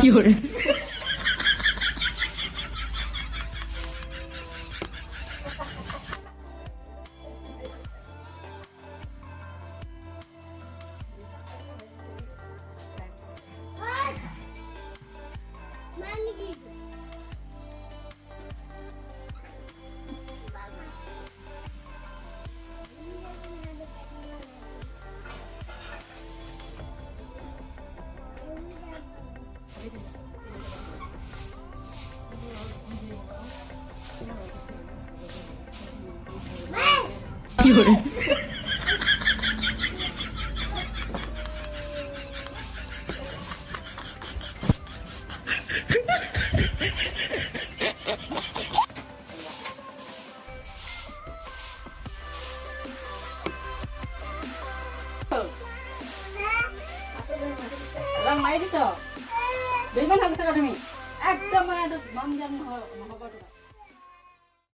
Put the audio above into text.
fiore, fiore, রং মাই দিছ দুইমান হৈ গৈছে তুমি একদম মানে মন যেন নহ'ব তোমাৰ